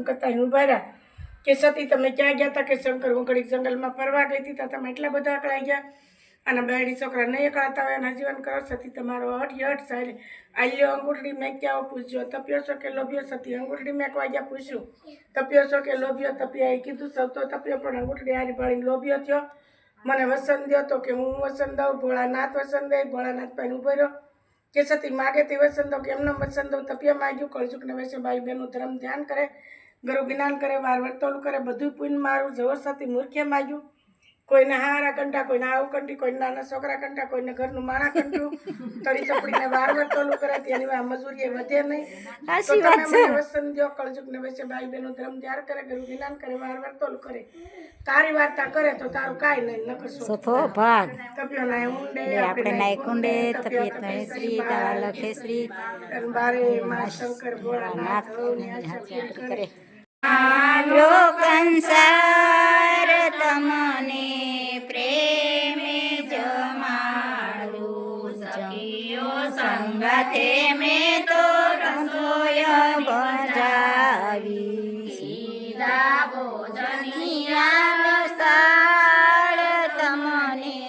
કરતા ઉભા રહ્યા કે સતી તમે ક્યાં ગયા હતા? કે શંકર હું ઘડીક જંગલમાં ફરવા ગઈ હતી, તમે એટલા બધા અકળાઈ ગયા અને બેડી છોકરા નહીં અકળાતા હોય એના જીવન કરો. સતી તમારો હઠ સારી આલ્યો અંગૂઠડી મેં ક્યાં પૂછ્યો? તપ્યો છો કે લોભ્યો? સતી અંગૂઠડી મેકવા ગયા પૂછ્યું તપ્યો છો કે લોભ્યો? તપ્યાએ કીધું સૌ તો તપ્યો પણ અંગૂઠડી હારી પાડીને લોભ્યો થયો. મને વસન દો તો કે હું વસન દઉં. ભોળાનાથ વસન દે. ભોળાનાથ પાઈને ઉભો રહ્યો કે સતી માગે તે વસન દો કે એમને વસન દઉં. તપિયા માગ્યું. કળજુકને વેસે ભાઈ બહેનું ધર્મ ધ્યાન કરે, ગુરુ જ્ઞાન કરે, વાર વર્તોલ કરે, બધું પૂન મારું. જવો સતી મૂર્ખે માગ્યું. કોઈને હારા કંટા, કોઈને આવું કંટી, કોઈને નાના છોકરા કંટા, કોઈને ઘરનું માણા કંટું, તળી ચપડીને વાર વર્તોલું કરે. તેની વા મજૂરી વધે નહીં. તો તમે મને વસન દો. કળજુકને વેસે ભાઈ બહેનું ધર્મ ધ્યાન કરે, ગુરુ જ્ઞાન કરે, વાર વર્તોલ કરે. તારી વાર્તા કરે તો તારું કાંઈ નહીં ન કરશો. સોથો ભાગ તપ્યો નાય ઊંડે, આપણે નાય કુંડે, તપિયત નાય શ્રી, તારા લખે શ્રી, બારે માં શંકર ભોળાનાથ કરે. કંસાર તમને પ્રેમે જમાડું, સખીઓ સંગતે મેં તો રસોય બજાવી, સીધા ભોજનિયા સાળ તમને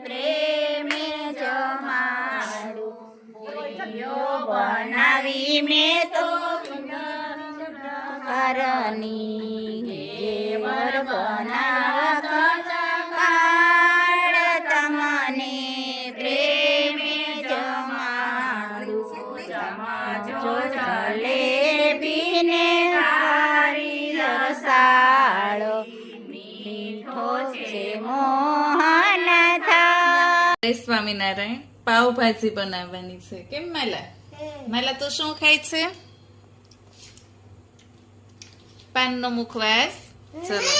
પ્રેમે જમાડું, બનાવી મેં તો કરણી ઘેવર બનાવ કાળ તમને પ્રેમે જમાડું, જમાજો જલેબીને હારી રસાળો, મીઠો છે મોહન થા. સ્વામિનારાયણ પાવભાજી બનાવવાની છે. કેમ માલા? માલા તો શું ખાય છે? પાનનો મુખવાસ. ચલો,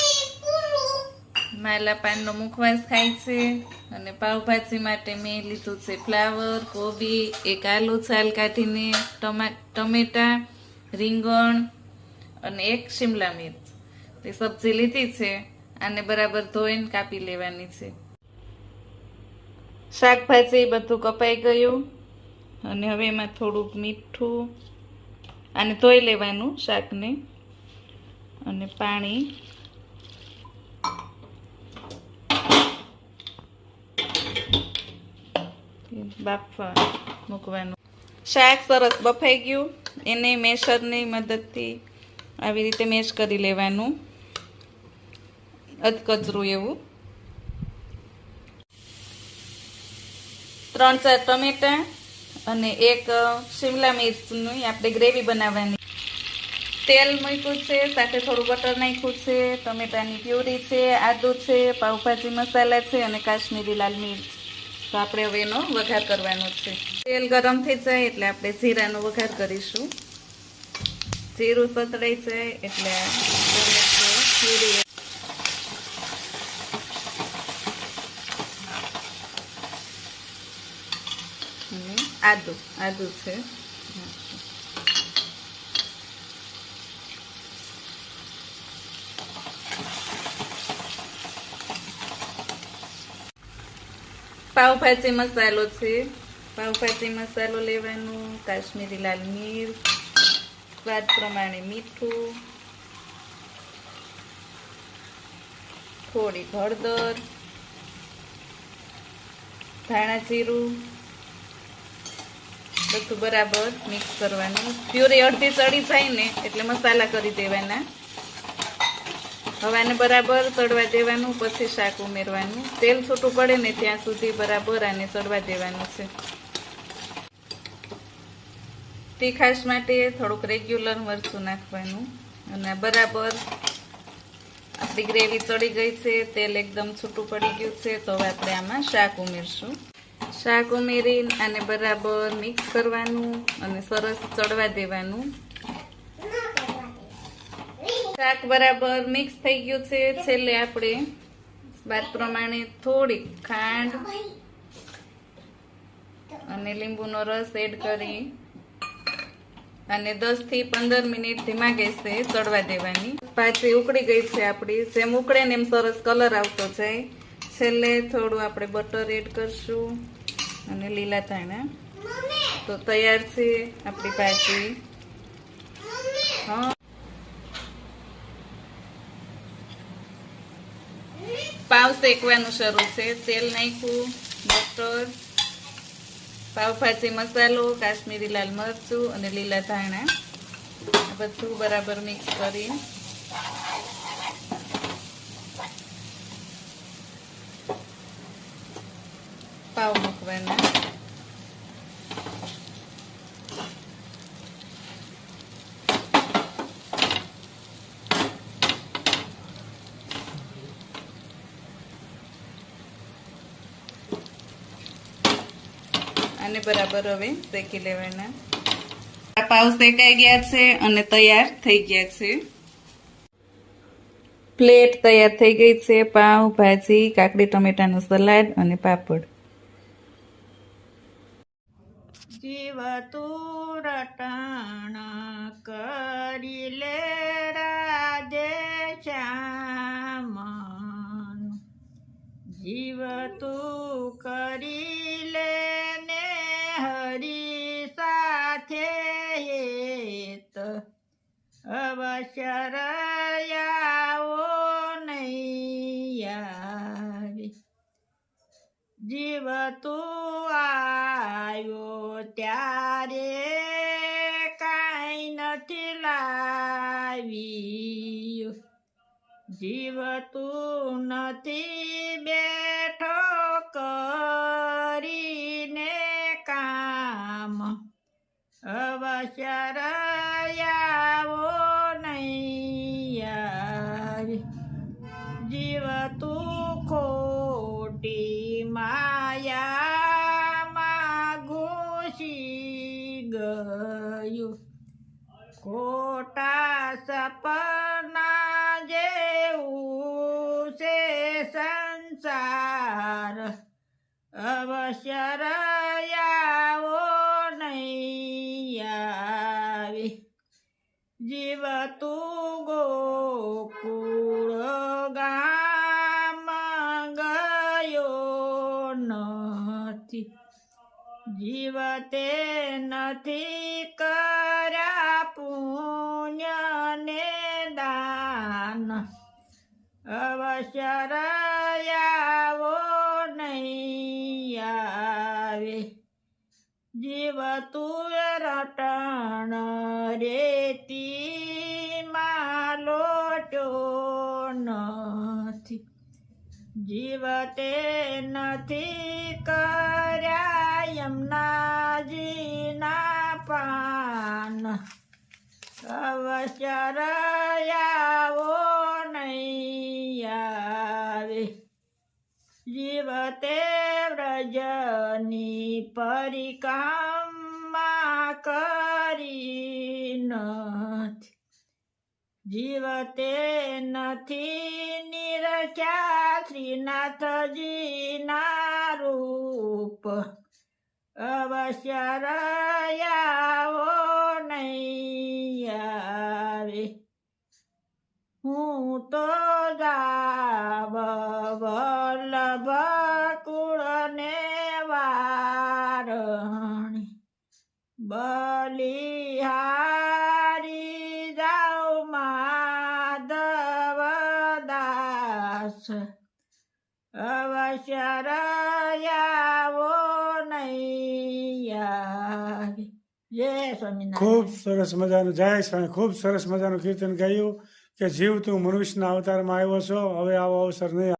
માલા પાનનો મુખવાસ ખાય છે. અને પાવભાજી માટે મેં લીધું છે ફ્લાવર, કોબી, એક આલુ છાલ કાઢીને, ટમેટા, રીંગણ અને એક શિમલા મિર્ચ. તે સબ્જી લીધી છે. આને બરાબર ધોઈને કાપી લેવાની છે. શાકભાજી બધું કપાઈ ગયું. અને હવે એમાં થોડુંક મીઠું, આને ધોઈ લેવાનું શાકને, અને પાણી, બાફવા મૂકવાનું. શાક સરસ બફાઈ ગયું. એને મેશરની મદદથી આવી રીતે મેશ કરી લેવાનું, અધકચરું એવું. 3-4 ટમેટા અને એક શિમલા મિર્ચની આપણે ગ્રેવી બનાવવાની. તેલ મૂક્યું છે, સાથે થોડું બટર નાખ્યું છે, ટમેટાની પ્યુરી છે, આદુ છે, પાવભાજી મસાલા છે અને કાશ્મીરી લાલ મિર્ચ. તો આપણે હવે એનો વઘાર કરવાનો છે. તેલ ગરમ થઈ જાય એટલે આપણે જીરાનો વઘાર કરીશું. જીરું સતળાઈ જાય એટલે પ્યુરી, આદુ છે. પાવભાજી મસાલો છે. પાવભાજી મસાલો લેવાનો, કાશ્મીરી લાલ મિર્ચ, સ્વાદ પ્રમાણે મીઠું, થોડી હળદર, ધાણા જીરું, બધું બરાબર મિક્સ કરવાનું. પ્યુરી અડધી ચડી જાય ને એટલે મસાલા કરી દેવાના. હવે આને બરાબર ચડવા દેવાનું, પછી શાક ઉમેરવાનું. તેલ છૂટું પડે ને ત્યાં સુધી બરાબર આને ચડવા દેવાનું છે. તીખાશ માટે થોડુંક રેગ્યુલર મરચું નાખવાનું. અને બરાબર આપણી ગ્રેવી ચડી ગઈ છે, તેલ એકદમ છૂટું પડી ગયું છે. તો હવે આપણે આમાં શાક ઉમેરશું. શાક ઉમેરી આને બરાબર મિક્સ કરવાનું અને સરસ ચડવા દેવાનું. શાક બરાબર મિક્સ થઈ ગયું છે. છેલ્લે આપણે સ્વાદ પ્રમાણે થોડી ખાંડ અને લીંબુનો રસ એડ કરી અને 10 થી 15 મિનિટ ધીમા ગેસે ચડવા દેવાની. પાછી ઉકળી ગઈ છે આપણી. જેમ ઉકળે ને એમ સરસ કલર આવતો જાય. છેલ્લે થોડું આપણે બટર એડ કરશું અને લીલા ધાણા. તો તૈયાર છે આપણી ભાજી. હા, પાવ શેકવાનું શરૂ છે. તેલ નાખ્યું, બટર, પાવભાજી મસાલો, કાશ્મીરી લાલ મરચું અને લીલા ધાણા આ બધું બરાબર મિક્સ કરી પાવ મૂકવાના. આને બરાબર હવે શેકી લેવાના. આ પાવ શેકાઈ ગયા છે અને તૈયાર થઈ ગયા છે. પ્લેટ તૈયાર થઈ ગઈ છે. પાવ ભાજી, કાકડી ટમેટાનું સલાડ અને પાપડ. જીવ તું રટણ કરી લે રાધે શ્યામ, જીવ તું કરી લે ને હરી સાથે હેત, અવશ્ય રયાઓ નહીં આવી. જીવ તું આવ્યો ત્યારે કાંઈ નથી લાવ્યું, જીવ તું નથી બેઠો કરીને કામ, અવશ્ય રયાવો નહીં આવી. જીવ તું ખોટી માયામાં ઘૂસી ગયું, ખોટા સપના જેવું છે સંસાર, અવશ્ય રયાવો નહીં આવી. જીવ તું ગોકુળ ગામ ગયો નથી, જીવ તે નથી કર્યા પુણ્ય ને દાન, અવશ્ય રયાવો નહીં આવે. જીવ તું રટણ રેતીમાં લોટ્યો નથી, જીવ તે નથી કર્યા યમુનાજીના પાન, અવશ્ય રયાવો નહીં આવે. જીવ તે વ્રજની પરિક્રમા કરી નથી, જીવ તે નથી નિરખ્યા શ્રીનાથજીના રૂપ, અવશ્ય રયાવો નહીં આવે. હું તો જાવ વલ્લભ કુળને વારણી, બલિહારી જાઉ માધવ દાસ, અવશ્ય રયાવો નહીં આવે. જય સ્વામિનારાયણ. ખૂબ સરસ મજાનું, જય સ્વામી, ખૂબ સરસ મજાનું કીર્તન ગાયું કે જીવ તું મનુષ્યના અવતારમાં આવ્યો છો, હવે આવો અવસર નહીં.